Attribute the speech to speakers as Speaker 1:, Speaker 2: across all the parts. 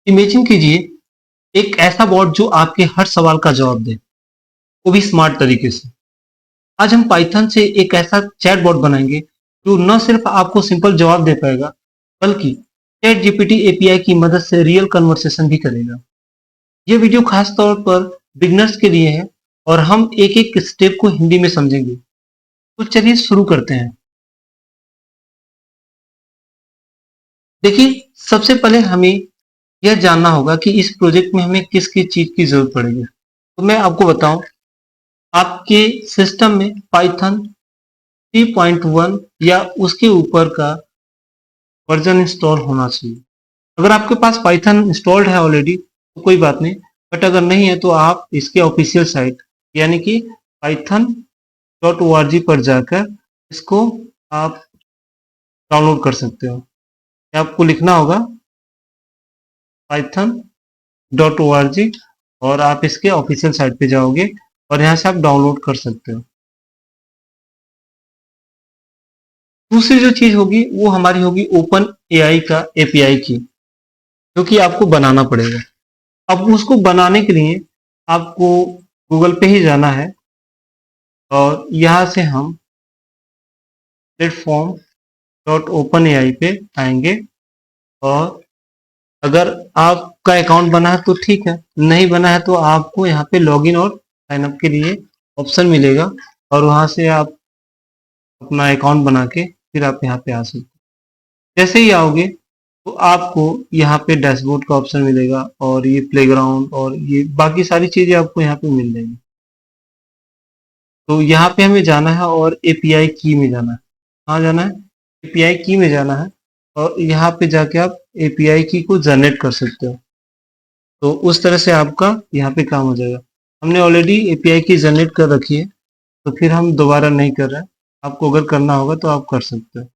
Speaker 1: Imagine कीजिए एक ऐसा बॉट जो आपके हर सवाल का जवाब दे, वो भी स्मार्ट तरीके से। आज हम पाइथन से एक ऐसा चैट बॉट बनाएंगे जो न सिर्फ आपको सिंपल जवाब दे पाएगा, बल्कि चैट जीपीटी एपीआई की मदद से रियल कन्वर्सेशन भी करेगा। ये वीडियो खास तौर पर बिगनर्स के लिए है और हम एक एक स्टेप को हिंदी में समझेंगे। तो चलिए शुरू करते हैं। देखिए, सबसे पहले हमें यह जानना होगा कि इस प्रोजेक्ट में हमें किस किस चीज की जरूरत पड़ेगी। तो मैं आपको बताऊं, आपके सिस्टम में पाइथन 3.1 या उसके ऊपर का वर्जन इंस्टॉल होना चाहिए। अगर आपके पास पाइथन इंस्टॉल्ड है ऑलरेडी तो कोई बात नहीं, बट अगर नहीं है तो आप इसके ऑफिशियल साइट यानी कि python.org पर जाकर इसको आप डाउनलोड कर सकते हो। आपको लिखना होगा python.org और आप इसके ऑफिशियल साइट पे जाओगे और यहाँ से आप डाउनलोड कर सकते हो। दूसरी जो चीज होगी वो हमारी होगी ओपन एआई का एपीआई की, जो कि आपको बनाना पड़ेगा। अब उसको बनाने के लिए आपको गूगल पे ही जाना है और यहाँ से हम प्लेटफॉर्म डॉट ओपन एआई पे आएंगे। और अगर आपका अकाउंट बना है तो ठीक है, नहीं बना है तो आपको यहाँ पे लॉगिन और साइन अप के लिए ऑप्शन मिलेगा और वहाँ से आप अपना अकाउंट बना के फिर आप यहाँ पे आ सकते हैं। जैसे ही आओगे तो आपको यहाँ पे डैशबोर्ड का ऑप्शन मिलेगा और ये प्लेग्राउंड और ये बाकी सारी चीजें आपको यहाँ पे मिल जाएंगी। तो यहाँ पे हमें जाना है और एपीआई की में जाना है। कहाँ जाना है? एपीआई की में जाना है और यहाँ पे जाके आप एपीआई की को जनरेट कर सकते हो। तो उस तरह से आपका यहाँ पे काम हो जाएगा। हमने ऑलरेडी एपीआई की जनरेट कर रखी है, तो फिर हम दोबारा नहीं कर रहे हैं। आपको अगर करना होगा तो आप कर सकते हो।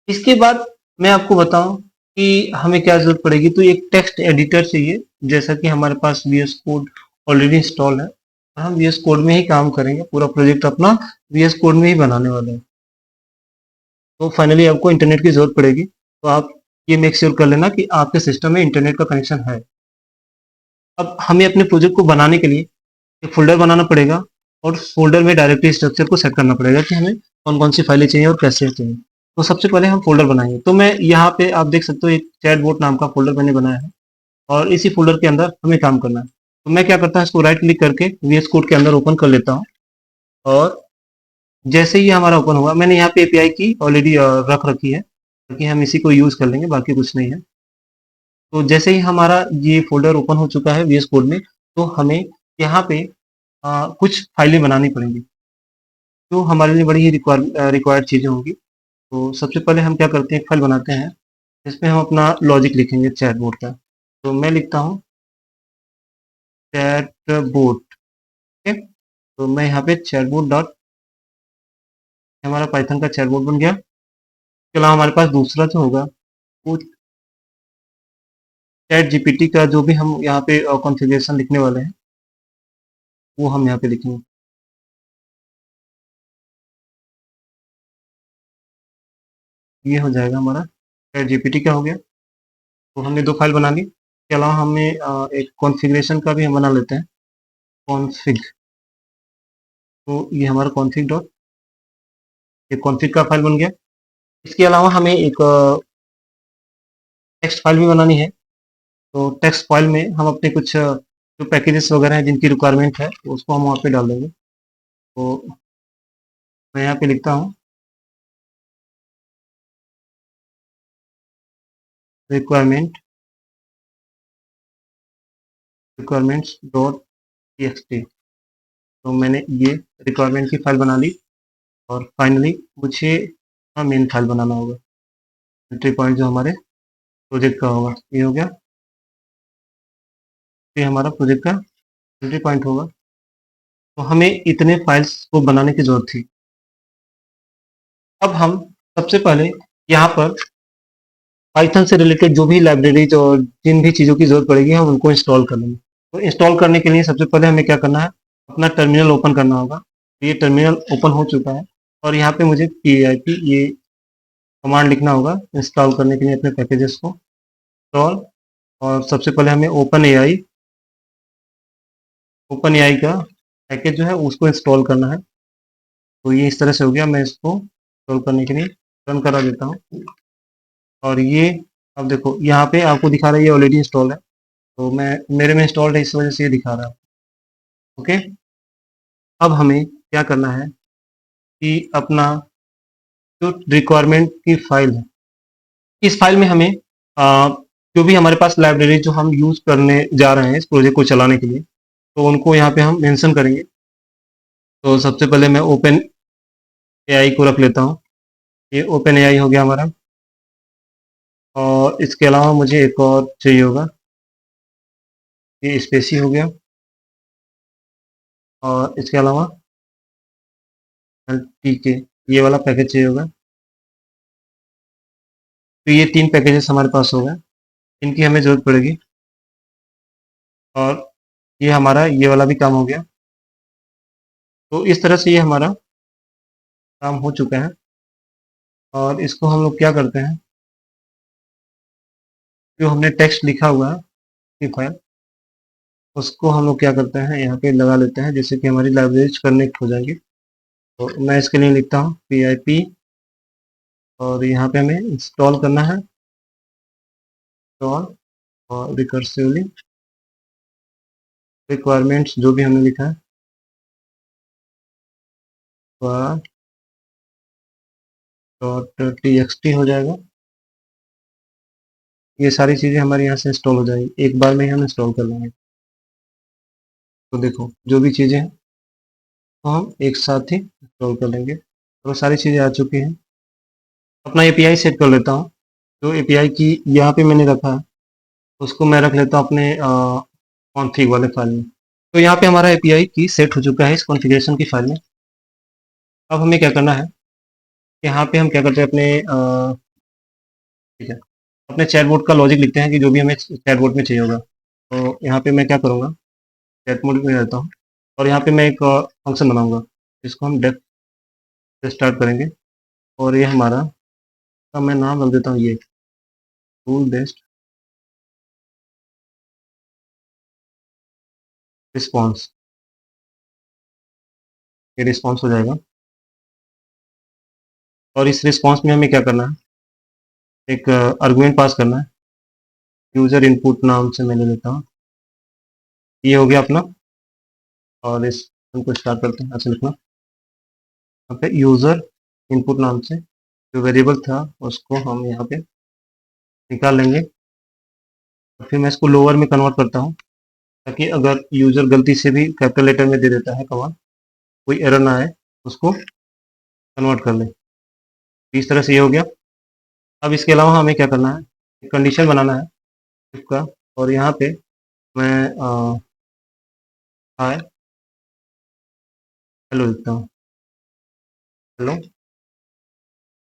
Speaker 1: इसके बाद मैं आपको बताऊं कि हमें क्या जरूरत पड़ेगी। तो एक टेक्स्ट एडिटर चाहिए, जैसा कि हमारे पास वीएस कोड ऑलरेडी इंस्टॉल है और हम वीएस कोड में ही काम करेंगे। पूरा प्रोजेक्ट अपना वीएस कोड में ही बनाने वाले हैं। तो फाइनली आपको इंटरनेट की जरूरत पड़ेगी, तो आप ये मेक श्योर कर लेना कि आपके सिस्टम में इंटरनेट का कनेक्शन है। अब हमें अपने प्रोजेक्ट को बनाने के लिए एक फोल्डर बनाना पड़ेगा और उस फोल्डर में डायरेक्टरी स्ट्रक्चर को सेट करना पड़ेगा कि हमें कौन कौन सी फाइलें चाहिए और कैसे चाहिए। तो सबसे पहले हम फोल्डर बनाएंगे। तो मैं यहाँ पे आप देख सकते हो एक चैटबॉट नाम का फोल्डर मैंने बनाया है और इसी फोल्डर के अंदर हमें काम करना है। तो मैं क्या करता हूँ, इसको राइट क्लिक करके वीएस कोड के अंदर ओपन कर लेता हूँ और जैसे ही हमारा ओपन होगा, मैंने यहाँ पे एपीआई की ऑलरेडी रख रखी है ताकि हम इसी को यूज कर लेंगे, बाकी कुछ नहीं है। तो जैसे ही हमारा ये फोल्डर ओपन हो चुका है वीएस कोड में, तो हमें यहाँ पे कुछ फाइलें बनानी पड़ेंगी जो हमारे लिए बड़ी ही रिक्वायर्ड चीज़ें होंगी। तो सबसे पहले हम क्या करते हैं, एक फाइल बनाते हैं जिसमें हम अपना लॉजिक लिखेंगे चैटबॉट का। तो मैं लिखता हूँ चैटबॉट। ठीक है, तो मैं यहाँ पे चैटबॉट डॉट, हमारा पाइथन का चैटबॉट बन गया। इसके अलावा हमारे पास दूसरा जो होगा वो चैट जीपीटी का, जो भी हम यहाँ पे कॉन्फ़िगरेशन लिखने वाले हैं वो हम यहाँ पे लिखेंगे। ये हो जाएगा हमारा चैट जीपीटी का हो गया। तो हमने दो फाइल बना ली। इसके अलावा हमें एक कॉन्फ़िगरेशन का भी हम बना लेते हैं, कॉन्फ़िग। तो ये हमारा कॉन्फ़िग डॉट, एक कॉन्फ़िग का फाइल बन गया। इसके अलावा हमें एक टेक्स्ट फाइल भी बनानी है। तो टेक्स्ट फाइल में हम अपने कुछ जो पैकेजेस वगैरह हैं जिनकी रिक्वायरमेंट है तो उसको हम वहाँ पे डाल देंगे। तो मैं यहाँ पे लिखता हूँ रिक्वायरमेंट, रिक्वायरमेंट्स डॉट टीएक्सटी। तो मैंने ये रिक्वायरमेंट की फाइल बना ली और फाइनली मुझे मेन फाइल बनाना होगा। एंट्री पॉइंट जो हमारे प्रोजेक्ट का होगा ये हो गया। ये हमारा प्रोजेक्ट का एंट्री पॉइंट होगा। तो हमें इतने फाइल्स को बनाने की जरूरत थी। अब हम सबसे पहले यहाँ पर पाइथन से रिलेटेड जो भी लाइब्रेरीज और जिन भी चीज़ों की जरूरत पड़ेगी हम उनको इंस्टॉल कर लेंगे। तो इंस्टॉल करने के लिए सबसे पहले हमें क्या करना है, अपना टर्मिनल ओपन करना होगा। तो ये टर्मिनल ओपन हो चुका है। और यहाँ पे मुझे pip ये कमांड लिखना होगा इंस्टॉल करने के लिए अपने पैकेजेस को इंस्टॉल। और सबसे पहले हमें ओपन एआई का पैकेज जो है उसको इंस्टॉल करना है। तो ये इस तरह से हो गया, मैं इसको इंस्टॉल करने के लिए रन करा देता हूँ। और ये अब देखो यहाँ पे आपको दिखा रहा है ये ऑलरेडी इंस्टॉल है, तो मैं मेरे में इंस्टॉल्ड है इस वजह से ये दिखा रहा है। ओके, अब हमें क्या करना है कि अपना जो रिक्वायरमेंट की फाइल है, इस फाइल में हमें जो भी हमारे पास लाइब्रेरी जो हम यूज़ करने जा रहे हैं इस प्रोजेक्ट को चलाने के लिए, तो उनको यहाँ पे हम मेंशन करेंगे। तो सबसे पहले मैं ओपन एआई को रख लेता हूँ। ये ओपन एआई हो गया हमारा। और इसके अलावा मुझे एक और चाहिए होगा, ये स्पेसी हो गया। और इसके अलावा टीके ये वाला पैकेज चाहिए होगा। तो ये 3 पैकेजेस हमारे पास हो गए, इनकी हमें ज़रूरत पड़ेगी। और ये हमारा ये वाला भी काम हो गया। तो इस तरह से ये हमारा काम हो चुका है। और इसको हम लोग क्या करते हैं, जो हमने टेक्स्ट लिखा हुआ है की फाइल, उसको हम लोग क्या करते हैं यहाँ पे लगा लेते हैं, जिससे कि हमारी लाइब्रेरीज कनेक्ट हो जाएंगी। तो मैं इसके लिए लिखता हूँ pip। और यहाँ पे हमें इंस्टॉल करना है इंस्टॉल और रिकर्सिवली रिक्वायरमेंट्स जो भी हमने लिखा है .txt हो जाएगा। ये सारी चीज़ें हमारे यहाँ से इंस्टॉल हो जाएंगी, एक बार में ही हम इंस्टॉल कर लेंगे। तो देखो जो भी चीज़ें हैं तो हम एक साथ ही इंस्टॉल कर लेंगे। तो सारी चीज़ें आ चुकी हैं। अपना एपीआई सेट कर लेता हूँ। जो एपीआई की यहाँ पे मैंने रखा है उसको मैं रख लेता हूँ अपने कॉन्फ़िग वाले फाइल में। तो यहाँ पे हमारा एपीआई की सेट हो चुका है इस कॉन्फ़िगरेशन की फाइल में। अब हमें क्या करना है, यहाँ पे हम क्या करते हैं अपने ठीक है, अपने चैटबॉट का लॉजिक लिखते हैं कि जो भी हमें चैटबॉट में चाहिए होगा। तो यहाँ पे मैं क्या करूँगा, चैट मोड में रहता हूँ और यहाँ पे मैं एक फंक्शन बनाऊंगा जिसको हम डेफ से स्टार्ट करेंगे। और ये हमारा का मैं नाम रख देता हूँ ये रूल बेस्ड रिस्पॉन्स। ये रिस्पॉन्स हो जाएगा। और इस रिस्पॉन्स में हमें क्या करना है, एक आर्गुमेंट पास करना है। यूज़र इनपुट नाम से मैं ले लेता हूँ, ये हो गया अपना। और इस को स्टार्ट करते हैं ऐसे लिखना। यहाँ पे यूज़र इनपुट नाम से जो वेरिएबल था उसको हम यहाँ पे निकाल लेंगे। और फिर मैं इसको लोअर में कन्वर्ट करता हूँ, ताकि अगर यूज़र गलती से भी कैपिटल लेटर में दे देता है कमांड, कोई एरर ना आए, उसको कन्वर्ट कर ले। इस तरह से ये हो गया। अब इसके अलावा हमें क्या करना है, एक कंडीशन बनाना है इसका। और यहाँ पे मैं हाय हेलो लिखता हूँ, हेलो।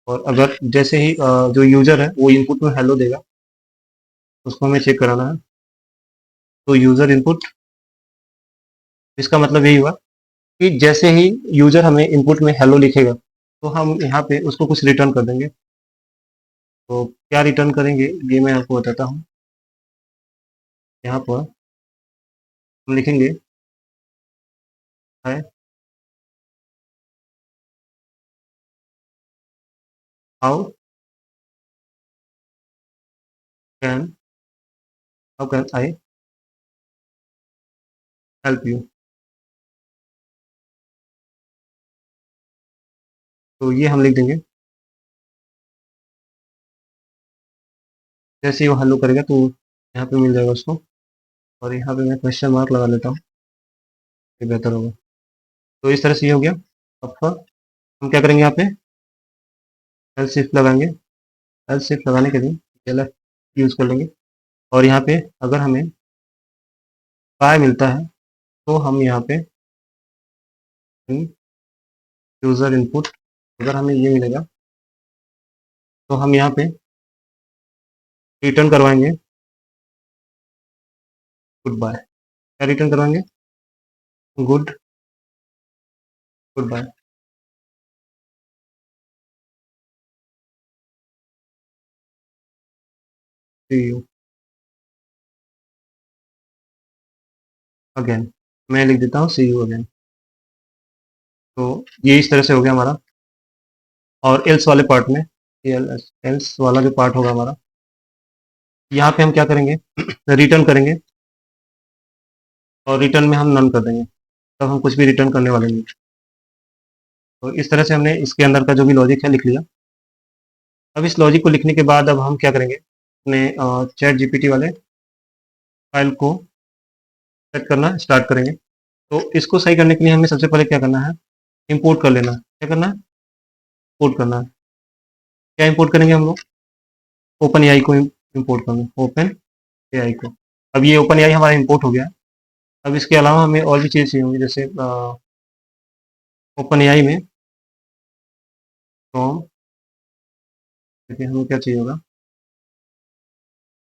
Speaker 1: और अगर जैसे ही जो यूज़र है वो इनपुट में हेलो देगा, उसको हमें चेक कराना है। तो यूज़र इनपुट, इसका मतलब यही हुआ कि जैसे ही यूज़र हमें इनपुट में हेलो लिखेगा तो हम यहाँ पे उसको कुछ रिटर्न कर देंगे। तो क्या रिटर्न करेंगे ये मैं आपको बताता हूँ। यहाँ पर हम लिखेंगे hi how can how can I help you. तो ये हम लिख देंगे। जैसे ही वो हेलो करेगा तो यहाँ पे मिल जाएगा उसको। और यहाँ पे मैं क्वेश्चन मार्क लगा लेता हूँ, ये बेहतर होगा। तो इस तरह से ये हो गया। अब हम क्या करेंगे, यहाँ पे एल्स इफ लगाएंगे। एल्स इफ लगाने के लिए एल्फ यूज़ कर लेंगे। और यहाँ पे अगर हमें ट्राई मिलता है तो हम यहाँ पे यूज़र इनपुट, अगर हमें ये मिलेगा तो हम यहाँ पे रिटर्न करवाएंगे गुड बाय। क्या रिटर्न करवाएंगे, good goodbye. See you again. मैं लिख देता हूँ सी यू अगेन। तो ये इस तरह से हो गया हमारा। और एल्स वाले पार्ट में, एल्स एल्स वाला जो पार्ट होगा हमारा, यहाँ पे हम क्या करेंगे रिटर्न करेंगे, और रिटर्न में हम नन कर देंगे, तब हम कुछ भी रिटर्न करने वाले नहीं। तो इस तरह से हमने इसके अंदर का जो भी लॉजिक है लिख लिया। अब इस लॉजिक को लिखने के बाद अब हम क्या करेंगे, अपने चैट जीपीटी वाले फाइल को सेट करना स्टार्ट करेंगे। तो इसको सही करने के लिए हमें सबसे पहले क्या करना है, इंपोर्ट कर लेना है। क्या करना है, इंपोर्ट करना है। क्या इंपोर्ट करेंगे हम लोग, ओपन एआई को इंपोर्ट करना है, ओपन एआई को। अब ये ओपन एआई हमारा इंपोर्ट हो गया है। अब इसके अलावा हमें और भी चीज़ चाहिए होंगी, जैसे ओपन एआई में फ्रॉम, देखिए हमें क्या चाहिए होगा,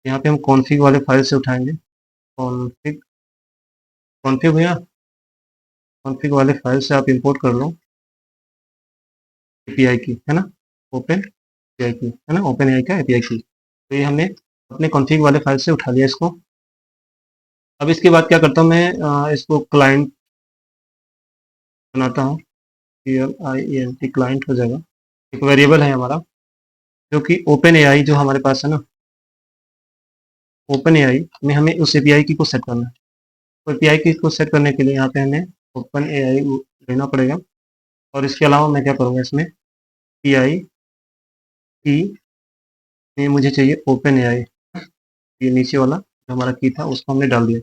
Speaker 1: यहाँ पे हम कॉन्फ़िग वाले फाइल से उठाएंगे। कॉन्फ़िग, कॉन्फ़िग भैया, कॉन्फ़िग वाले फाइल से आप इंपोर्ट कर लो एपीआई की, है ना, ओपन एआई की, है ना, ओपन एआई का एपीआई की। तो ये हमने अपने कॉन्फ़िग वाले फाइल से उठा लिया इसको। अब इसके बाद क्या करता हूँ मैं, इसको क्लाइंट बनाता हूँ, CLIENT क्लाइंट हो जाएगा। एक वेरिएबल है हमारा, जो कि ओपन एआई जो हमारे पास है ना, ओपन एआई में हमें उस एपीआई की को सेट करना है। तो एपीआई की को सेट करने के लिए यहाँ पे हमें ओपन एआई लेना पड़ेगा। और इसके अलावा मैं क्या करूँगा, इसमें पीआई की में मुझे चाहिए ओपन एआई, ये नीचे वाला जो हमारा की था उसको हमने डाल दिया।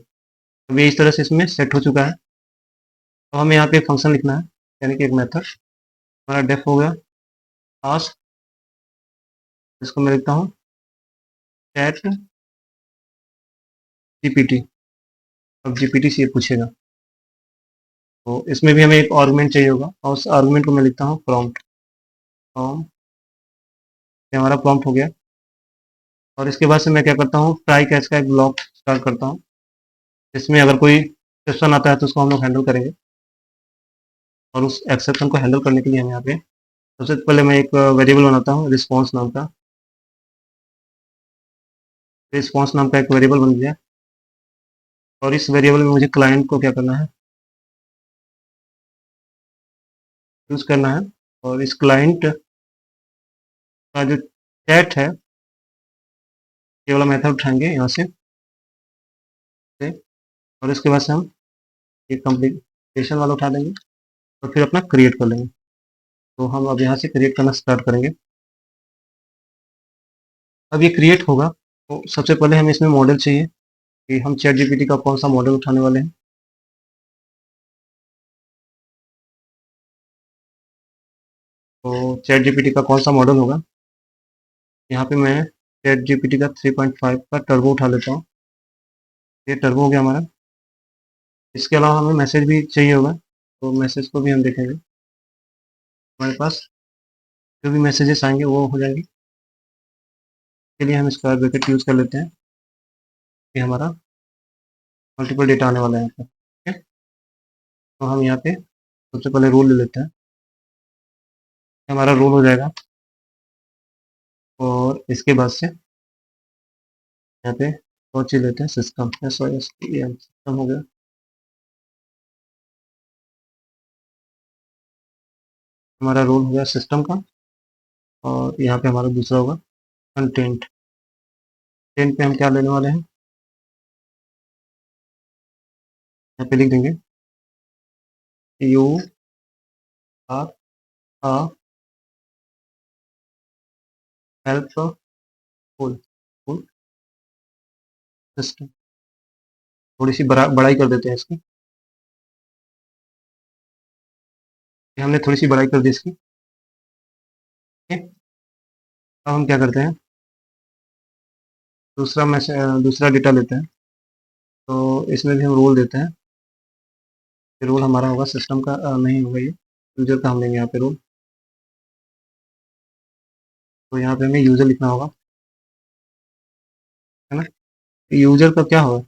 Speaker 1: अब ये इस तरह से इसमें सेट हो चुका है। तो हमें यहाँ पे एक फंक्शन लिखना है, यानी कि एक मेथड। हमारा डेफ हो गया आस्क, इसको मैं लिखता हूँ चैट जीपीटी। अब जीपीटी से ये पूछेगा, तो इसमें भी हमें एक आर्गुमेंट चाहिए होगा, और उस आर्गुमेंट को मैं लिखता हूँ प्रॉम्प्ट। प्रॉम्प्ट, ये हमारा प्रॉम्प्ट हो गया। और इसके बाद से मैं क्या करता हूँ, ट्राई कैच का एक ब्लॉक स्टार्ट करता हूँ। इसमें अगर कोई एक्सेप्शन आता है तो उसको हम लोग हैंडल करेंगे। और उस एक्सेप्शन को हैंडल करने के लिए हम यहाँ पे सबसे पहले मैं एक वेरिएबल बनाता हूँ रिस्पॉन्स नाम का। रिस्पॉन्स नाम का एक वेरिएबल बन गया। और इस वेरिएबल में मुझे क्लाइंट को क्या करना है, यूज़ करना है। और इस क्लाइंट का जो चैट है, ये वाला मेथड उठाएंगे यहाँ से। और इसके बाद से हम एक कम्प्लीकेशन वाला उठा देंगे, और फिर अपना क्रिएट कर लेंगे। तो हम अब यहाँ से क्रिएट करना स्टार्ट करेंगे। अब ये क्रिएट होगा, तो सबसे पहले हमें इसमें मॉडल चाहिए कि हम चैट जीपीटी का कौन सा मॉडल उठाने वाले हैं। तो चैट जीपीटी का कौन सा मॉडल होगा, यहाँ पे मैं चैट जीपीटी का 3.5 का टर्बो उठा लेता हूँ। ये टर्बो हो गया हमारा। इसके अलावा हमें मैसेज भी चाहिए होगा, तो मैसेज को भी हम देखेंगे। हमारे पास जो भी मैसेजेस आएंगे वो हो जाएंगे। इसके लिए हम स्क्वायर ब्रैकेट यूज़ कर लेते हैं, ये हमारा मल्टीपल डेटा आने वाला है यहाँ पर, ठीक है। तो हम यहाँ पे सबसे पहले रोल ले लेते हैं, हमारा रोल हो जाएगा। और इसके बाद से यहाँ पे और चीज लेते हैं सिस्टम, SYSTEM, सिस्टम हो गया। हमारा रोल हो गया सिस्टम का। और यहाँ पे हमारा दूसरा होगा कंटेंट। कंटेंट पे हम क्या लेने वाले हैं, यहाँ पे लिख देंगे you are a helpful full system. थोड़ी सी बड़ाई कर देते हैं इसकी, ये हमने थोड़ी सी बड़ाई कर दी इसकी, ठीक है। अब हम क्या करते हैं, दूसरा मैसेज, दूसरा डेटा लेते हैं। तो इसमें भी हम रोल देते हैं। ये रोल हमारा होगा सिस्टम का, नहीं होगा ये यूजर का, हम लेंगे यहाँ पे रोल। तो यहाँ पे हमें यूजर लिखना होगा, है ना। यूजर का क्या होगा,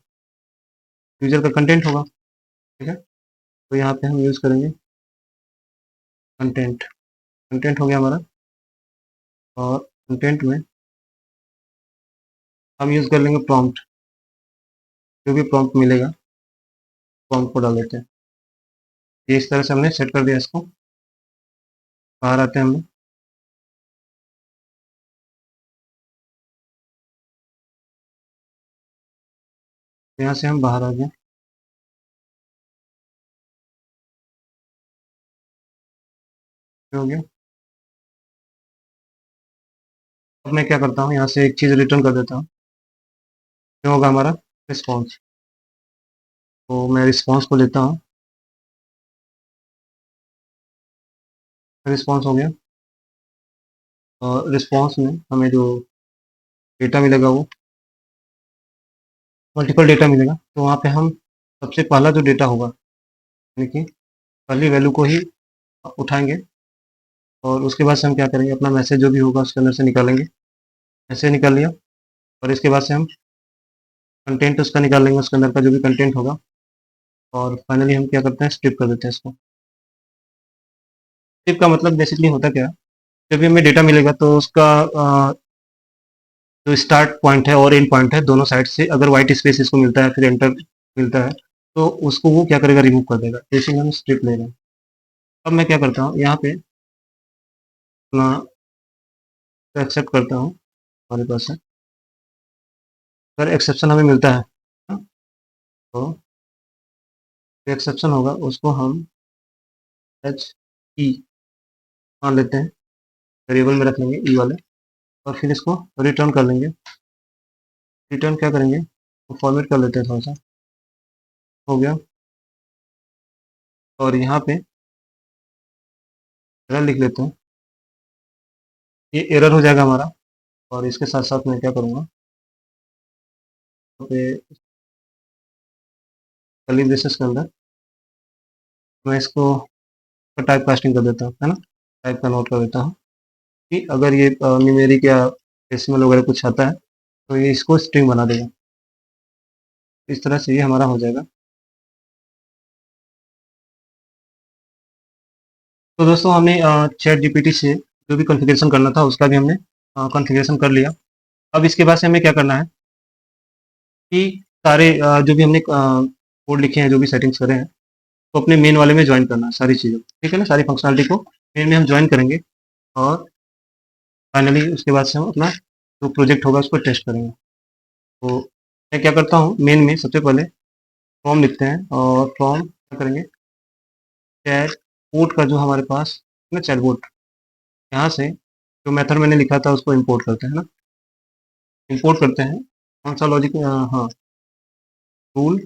Speaker 1: यूजर का कंटेंट होगा, ठीक है। तो यहाँ पे हम यूज़ करेंगे कंटेंट। कंटेंट हो गया हमारा। और कंटेंट में हम यूज़ कर लेंगे प्रॉम्प्ट, जो भी प्रॉम्प्ट मिलेगा प्रॉम्प्ट को डाल देते हैं। ये इस तरह से हमने सेट कर दिया इसको। बाहर आते हैं हम लोग। यहाँ से हम बाहर आ गए। ये हो गया। अब मैं क्या करता हूँ, यहाँ से एक चीज़ रिटर्न कर देता हूँ। क्या होगा हमारा रिस्पॉन्स। तो मैं रिस्पॉन्स को लेता हूँ। रिस्पॉन्स हो गया। और रिस्पॉन्स में हमें जो डेटा मिलेगा वो मल्टीपल डेटा मिलेगा। तो वहाँ पे हम सबसे पहला जो डेटा होगा, यानी कि पहली वैल्यू को ही उठाएंगे। और उसके बाद से हम क्या करेंगे, अपना मैसेज जो भी होगा उसके अंदर से निकालेंगे। ऐसे निकाल लिया। और इसके बाद से हम कंटेंट उसका निकाल लेंगे, उसके अंदर का जो भी कंटेंट होगा। और फाइनली हम क्या करते हैं, स्ट्रिप कर देते हैं इसको। स्ट्रिप का मतलब बेसिकली होता क्या है, जब भी हमें डेटा मिलेगा तो उसका जो स्टार्ट पॉइंट है और एंड पॉइंट है, दोनों साइड से अगर वाइट स्पेस इसको मिलता है, फिर एंटर मिलता है, तो उसको वो क्या करेगा, रिमूव कर देगा। तो इसीलिए हम स्ट्रिप ले रहे हैं। अब मैं क्या करता हूँ, यहाँ पे अपना एक्सेप्ट करता हूँ हमारे पास है। अगर एक्सेप्शन हमें मिलता है हाँ, तो एक्सेप्शन होगा उसको हम एच ई मान लेते हैं, वेरिएबल में रख लेंगे ई वाले। और फिर इसको रिटर्न कर लेंगे। रिटर्न क्या करेंगे, तो फॉर्मेट कर लेते हैं थोड़ा सा। हो गया। और यहाँ पे एरर लिख लेते हैं। ये एरर हो जाएगा हमारा। और इसके साथ साथ मैं क्या करूँगा, यहाँ पे कर्ली ब्रेसेस के अंदर मैं इसको टाइप कास्टिंग कर देता हूँ, है ना। टाइप का नोट कर देता हूँ कि अगर ये न्यूमेरिक या डेसिमल वगैरह कुछ आता है तो ये इसको स्ट्रिंग बना देगा। इस तरह से ये हमारा हो जाएगा। तो दोस्तों हमने चैट जीपीटी से जो भी कॉन्फ़िगरेशन करना था उसका भी हमने कॉन्फ़िगरेशन कर लिया। अब इसके बाद से हमें क्या करना है कि सारे जो भी हमने कोड लिखे हैं, जो भी सेटिंग्स करे हैं, तो अपने मेन वाले में ज्वाइन करना है सारी चीज़ों, ठीक है ना। सारी फंक्शनलिटी को मेन में हम ज्वाइन करेंगे। और फाइनली उसके बाद से हम अपना जो प्रोजेक्ट होगा उसको टेस्ट करेंगे। तो मैं क्या करता हूँ, मेन में सबसे पहले फॉर्म लिखते हैं। और फॉर्म क्या करेंगे, चैट बोट का जो हमारे पास है ना, चैट बोट, यहाँ से जो मेथड मैंने लिखा था उसको इंपोर्ट करते हैं ना। इंपोर्ट करते हैं कौन सा लॉजिक, हाँ, रूल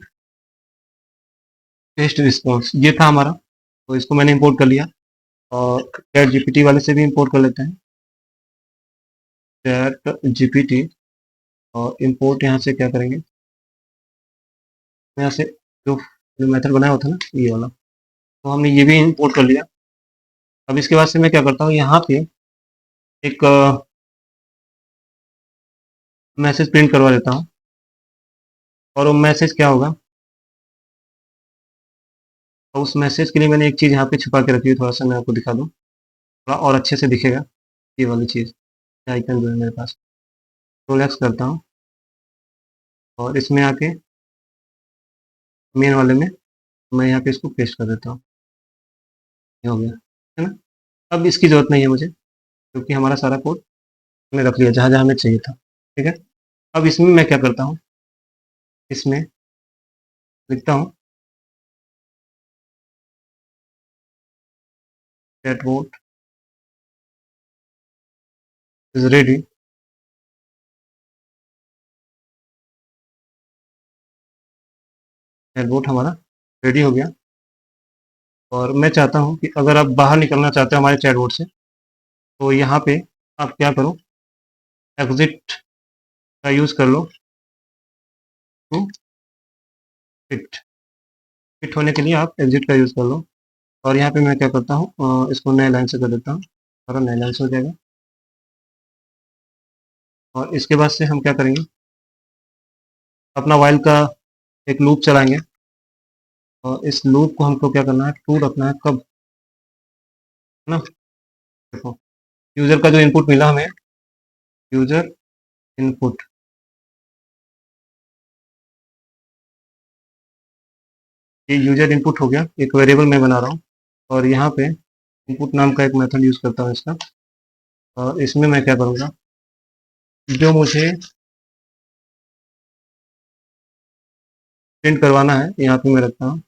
Speaker 1: टेस्ट रिस्पॉन्स, ये था हमारा। तो इसको मैंने इंपोर्ट कर लिया। और चैट जीपीटी वाले से भी इंपोर्ट कर लेते हैं, चैट जीपीटी। और इंपोर्ट यहाँ से क्या करेंगे, यहाँ से जो जो मेथड बनाया होता है ना ये वाला, तो हमने ये भी इंपोर्ट कर लिया। अब इसके बाद से मैं क्या करता हूँ, यहाँ पे एक मैसेज प्रिंट करवा देता हूँ। और वो मैसेज क्या होगा, और उस मैसेज के लिए मैंने एक चीज़ यहाँ पे छुपा के रखी है, थोड़ा सा मैं आपको दिखा दूँ, थोड़ा और अच्छे से दिखेगा। ये वाली चीज़ आइकन जो है मेरे पास, रोलैक्स करता हूँ। और इसमें आके मेन वाले में मैं यहाँ पे इसको पेस्ट कर देता हूँ। ये हो गया, है ना। अब इसकी ज़रूरत नहीं है मुझे, क्योंकि हमारा सारा कोड मैंने रख लिया जहाँ जहाँ हमें चाहिए था, ठीक है। अब इसमें मैं क्या करता हूँ, इसमें लिखता हूँ चैटबॉट इज रेडी। चैटबॉट हमारा रेडी हो गया। और मैं चाहता हूँ कि अगर आप बाहर निकलना चाहते हो हमारे चैटबॉट से, तो यहाँ पे आप क्या करो, एग्जिट का यूज़ कर लो टू फिट। फिट होने के लिए आप एग्जिट का यूज़ कर लो। और यहाँ पे मैं क्या करता हूँ, इसको नए लाइन से कर देता हूँ, और नए लाइन से हो जाएगा। और इसके बाद से हम क्या करेंगे, अपना वाइल का एक लूप चलाएंगे। और इस लूप को हमको क्या करना है, ट्रू रखना है कब, है ना। देखो, यूज़र का जो इनपुट मिला हमें, यूज़र इनपुट, ये यूजर इनपुट हो गया, एक वेरिएबल मैं बना रहा हूँ और यहाँ पे इनपुट नाम का एक मेथड यूज़ करता हूँ इसका। और इसमें मैं क्या करूँगा, जो मुझे प्रिंट करवाना है यहाँ पे मैं रखता हूँ,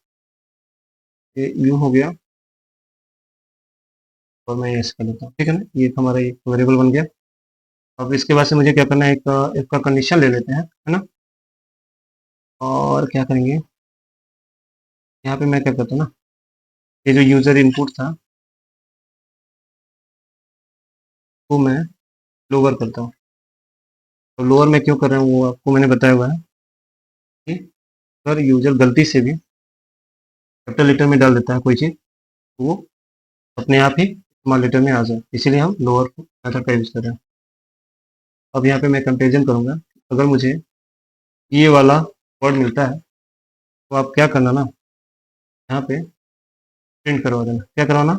Speaker 1: ये यू हो गया और मैं यस कर लेता हूँ, ठीक है ना। ये हमारा एक वेरिएबल बन गया। अब इसके बाद से मुझे क्या करना है, एक इसका कंडीशन ले लेते हैं, है ना। और क्या करेंगे, यहाँ पे मैं क्या करता हूँ ना, ये जो यूज़र इनपुट था वो मैं लोअर करता हूँ। तो लोअर मैं क्यों कर रहा हूँ वो आपको मैंने बताया हुआ है कि अगर यूज़र गलती से भी कैपिटल लेटर में डाल देता है कोई चीज़, तो वो अपने आप ही स्मॉल लेटर में आ जाए, इसीलिए हम लोअर मेथड का यूज़ कर रहे हैं। अब यहाँ पे मैं कंपेरिजन करूँगा, अगर मुझे ये वाला वर्ड मिलता है तो आप क्या करना ना, यहाँ पे प्रिंट करवा देना। क्या करवाना,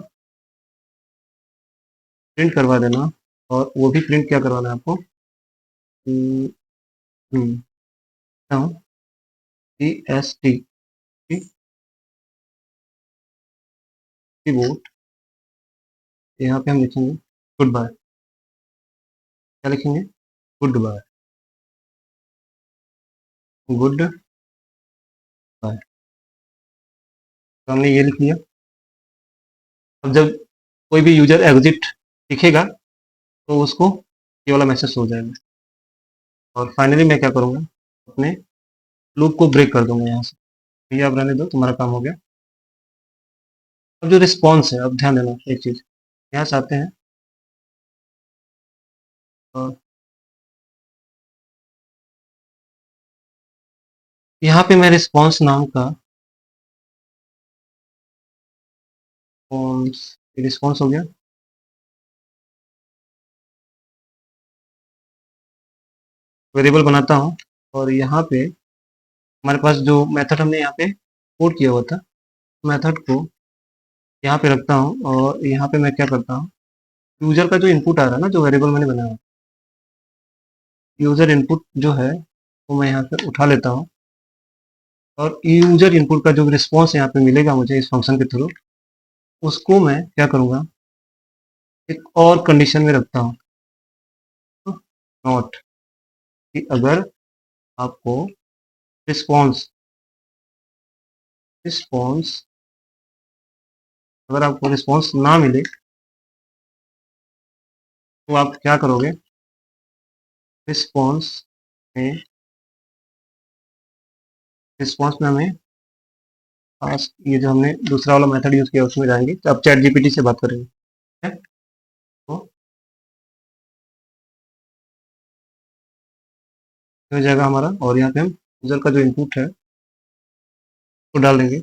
Speaker 1: प्रिंट करवा देना। और वो भी प्रिंट क्या करवाना है आपको, टी एस टी कीबोर्ड, यहाँ पे हम लिखेंगे गुड बाय। क्या लिखेंगे, गुड बाय, गुड बाय। तो हमने ये लिख लिया। अब जब कोई भी यूजर एग्जिट दिखेगा तो उसको ये वाला मैसेज हो जाएगा। और फाइनली मैं क्या करूँगा, अपने लूप को ब्रेक कर दूंगा यहाँ से। भैया आप रहने दो, तुम्हारा काम हो गया। अब जो रिस्पॉन्स है, अब ध्यान देना एक चीज़, यहाँ से आते हैं और यहाँ पे मैं रिस्पॉन्स नाम का रिस्पॉन्स हो गया। वेरिएबल बनाता हूँ और यहाँ पे हमारे पास जो मेथड हमने यहाँ पे कोड किया हुआ था, मेथड को यहाँ पे रखता हूँ। और यहाँ पे मैं क्या करता हूँ, यूजर का जो इनपुट आ रहा है ना, जो वेरिएबल मैंने बनाया, यूजर इनपुट जो है वो मैं यहाँ पे उठा लेता हूँ। और यूजर इनपुट का जो रिस्पॉन्स यहाँ पे मिलेगा मुझे इस फंक्शन के थ्रू, उसको मैं क्या करूँगा, एक और कंडीशन में रखता हूँ, नॉट, कि अगर आपको रिस्पॉन्स रिस्पॉन्स अगर आपको रिस्पॉन्स ना मिले तो आप क्या करोगे, रिस्पॉन्स में रिस्पॉन्स में हमें ये जो हमने दूसरा वाला मेथड यूज किया उसमें जाएंगे। तो अब चैट जीपीटी से बात करेंगे, ठीक है। तो हो जाएगा हमारा, और यहाँ पे हम यूजर का जो इनपुट है वो डाल देंगे।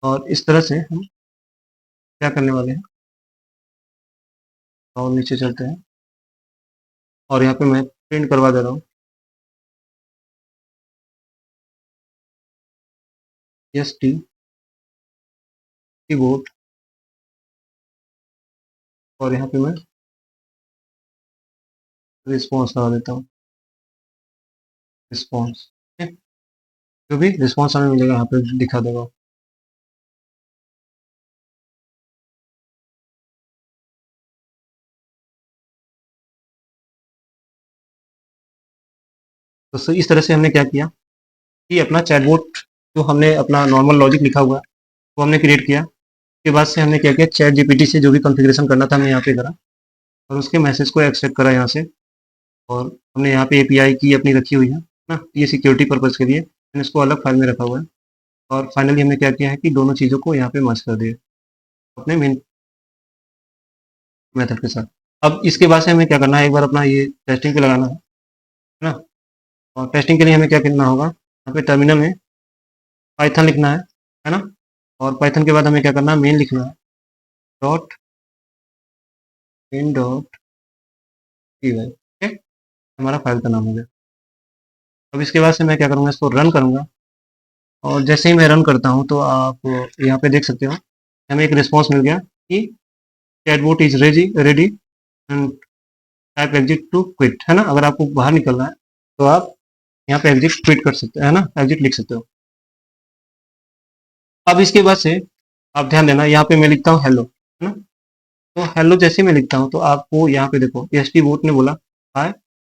Speaker 1: और इस तरह से हम क्या करने वाले हैं, और नीचे चलते हैं और यहाँ पे मैं प्रिंट करवा दे रहा हूँ, एस टी कीबोर्ड। और यहाँ पे मैं रिस्पॉन्स लगा देता हूँ, रिस्पॉन्स, जो भी रिस्पॉन्स हमें मिलेगा यहाँ पे दिखा देगा। तो इस तरह से हमने क्या किया कि अपना चैटबॉट, जो हमने अपना नॉर्मल लॉजिक लिखा हुआ है वो हमने क्रिएट किया। उसके बाद से हमने क्या किया, चैट जीपीटी से जो भी कॉन्फ़िगरेशन करना था हमने यहाँ पे करा और उसके मैसेज को एक्सट्रैक्ट करा यहाँ से। और हमने यहाँ पे एपीआई की अपनी रखी हुई है ना, ये सिक्योरिटी पर्पज़ के लिए मैंने इसको अलग फाइल में रखा हुआ है। और फाइनली हमने क्या किया है कि दोनों चीज़ों को यहाँ पे मर्ज कर दिया अपने मेन मेथड के साथ। अब इसके बाद से हमें क्या करना है, एक बार अपना ये टेस्टिंग पे लगाना है ना। और टेस्टिंग के लिए हमें क्या करना होगा, यहाँ पे टर्मिनल में पाइथन लिखना है ना। और पाइथन के बाद हमें क्या करना है, मेन लिखना है, dot in dot P Y, ठीक है। हमारा फाइल का नाम हो गया। अब इसके बाद से मैं क्या करूँगा, इसको रन करूँगा। और जैसे ही मैं रन करता हूँ तो आप यहाँ पे देख सकते हो हमें एक रिस्पॉन्स मिल गया कि chatbot is ready ready and type exit to quit, है ना। अगर आपको बाहर निकलना है तो आप यहाँ पे एग्जिट क्विट कर सकते हो, है ना, एग्जिट लिख सकते हो। अब इसके बाद से आप ध्यान देना, यहाँ पे मैं लिखता हूँ हेलो, है ना। तो हेलो जैसे मैं लिखता हूँ तो आपको यहाँ पे देखो एस टी बोट ने बोला hi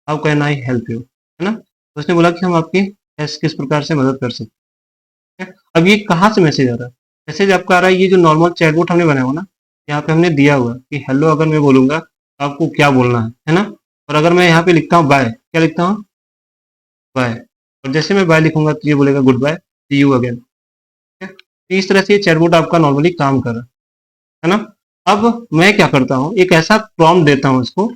Speaker 1: how can I help you, है ना। तो उसने बोला कि हम आपकी किस प्रकार से मदद कर सकते हैं। अब ये कहाँ से मैसेज आ रहा है? मैसेज आपका आ रहा है ये जो नॉर्मल चैटबॉट हमने बनाया हुआ ना, यहाँ पे हमने दिया हुआ है कि हेलो अगर मैं बोलूंगा तो आपको क्या बोलना है ना। और अगर मैं यहाँ पे लिखता हूँ बाय, क्या लिखता हूँ, बाय, और जैसे मैं बाय लिखूंगा तो ये बोलेगा goodbye, see you again. तो इस तरह से ये चैटबॉट आपका नॉर्मली काम कर रहा है ना। अब मैं क्या करता हूँ, एक ऐसा प्रॉम्प्ट देता हूँ इसको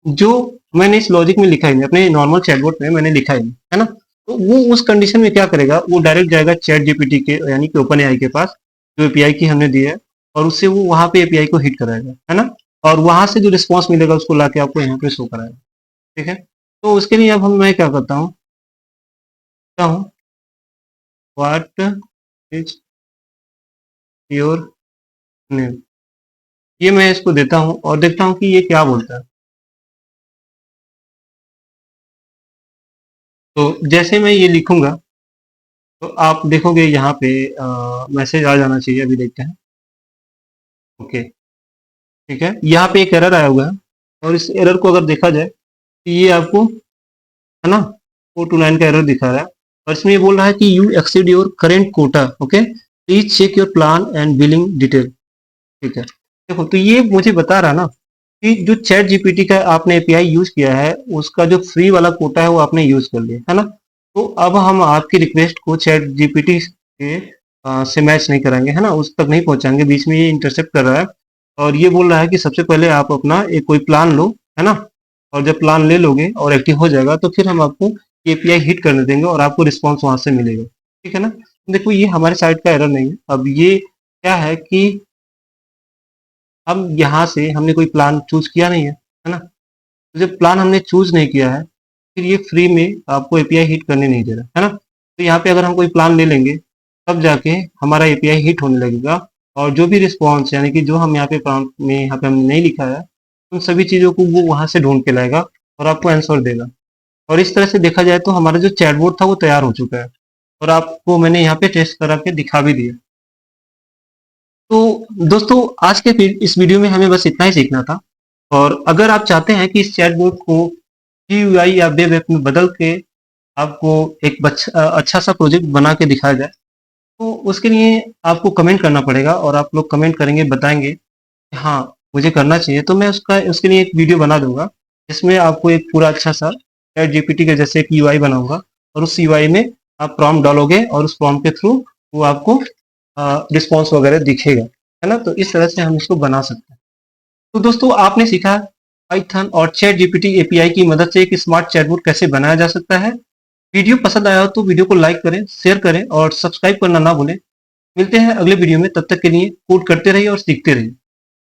Speaker 1: जो मैंने इस लॉजिक में लिखा ही नहीं, अपने नॉर्मल चैटबॉट में मैंने लिखा ही नहीं, है ना। तो वो उस कंडीशन में क्या करेगा, वो डायरेक्ट जाएगा चैट जीपीटी के यानी कि ओपन एआई के पास जो एपीआई की हमने दी है, और उससे वो वहां पे एपीआई को हिट कराएगा, है ना। और वहां से जो रिस्पॉन्स मिलेगा उसको लाके आपको यहाँ पे शो कराएगा, ठीक है। तो उसके लिए अब मैं क्या करता हूँ, व्हाट इज योर नेम, ये मैं इसको देता हूँ और देखता हूँ कि ये क्या बोलता है। तो जैसे मैं ये लिखूंगा तो आप देखोगे यहाँ पे मैसेज आ जाना चाहिए, अभी देखते हैं। ओके, ठीक है, यहाँ पे एक एरर आया हुआ है, और इस एरर को अगर देखा जाए तो ये आपको, है ना, 429 का एरर दिखा रहा है। और इसमें ये बोल रहा है कि you exceed your current quota, okay please check your plan and billing detail, ठीक है। देखो तो ये मुझे बता रहा है ना कि जो चैट जीपीटी का आपने एपीआई यूज किया है उसका जो फ्री वाला कोटा है वो आपने यूज कर लिया, है ना। तो अब हम आपकी रिक्वेस्ट को चैट जीपीटी के से मैच नहीं कराएंगे, है ना, उस तक नहीं पहुंचाएंगे, बीच में ये इंटरसेप्ट कर रहा है। और ये बोल रहा है कि सबसे पहले आप अपना एक कोई प्लान लो, है ना। और जब प्लान ले लोगे और एक्टिव हो जाएगा तो फिर हम आपको एपीआई हिट करने देंगे और आपको रिस्पॉन्स वहां से मिलेगा, ठीक है ना। देखो ये हमारे साइड का एरर नहीं है। अब ये क्या है कि हम यहाँ से हमने कोई प्लान चूज किया नहीं है ना। तो जब प्लान हमने चूज नहीं किया है फिर ये फ्री में आपको एपीआई हिट करने नहीं दे रहा है ना। तो यहाँ पे अगर हम कोई प्लान ले लेंगे तब जाके हमारा एपीआई हिट होने लगेगा, और जो भी रिस्पॉन्स यानी कि जो हम यहाँ पे प्रॉम्प्ट में यहाँ पे हमने नहीं लिखा है उन सभी चीज़ों को वो वहां से ढूंढ के लाएगा और आपको आंसर देगा। और इस तरह से देखा जाए तो हमारा जो चैटबॉट था वो तैयार हो चुका है, और आपको मैंने यहाँ पे टेस्ट करा के दिखा भी दिया। तो दोस्तों आज के इस वीडियो में हमें बस इतना ही सीखना था। और अगर आप चाहते हैं कि इस चैटबॉट को GUI या वेब ऐप में बदल के आपको एक अच्छा सा प्रोजेक्ट बना के दिखाया जाए, तो उसके लिए आपको कमेंट करना पड़ेगा, और आप लोग कमेंट करेंगे, बताएंगे कि हाँ मुझे करना चाहिए, तो मैं उसका उसके लिए एक वीडियो बना दूंगा जिसमें आपको एक पूरा अच्छा सा चैट जीपीटी के जैसे एक यूआई बनाऊंगा, और उस यूआई में आप प्रॉम्प्ट डालोगे और उस प्रॉम्प्ट के थ्रू वो आपको रिस्पॉन्स वगैरह दिखेगा, है ना। तो इस तरह से हम इसको बना सकते हैं। तो दोस्तों आपने सीखा पाइथन और चैट जीपीटी एपीआई की मदद से एक स्मार्ट चैटबॉट कैसे बनाया जा सकता है। वीडियो पसंद आया हो तो वीडियो को लाइक करें, शेयर करें और सब्सक्राइब करना ना भूलें। मिलते हैं अगले वीडियो में, तब तक के लिए कोड करते रहिए और सीखते रहिए।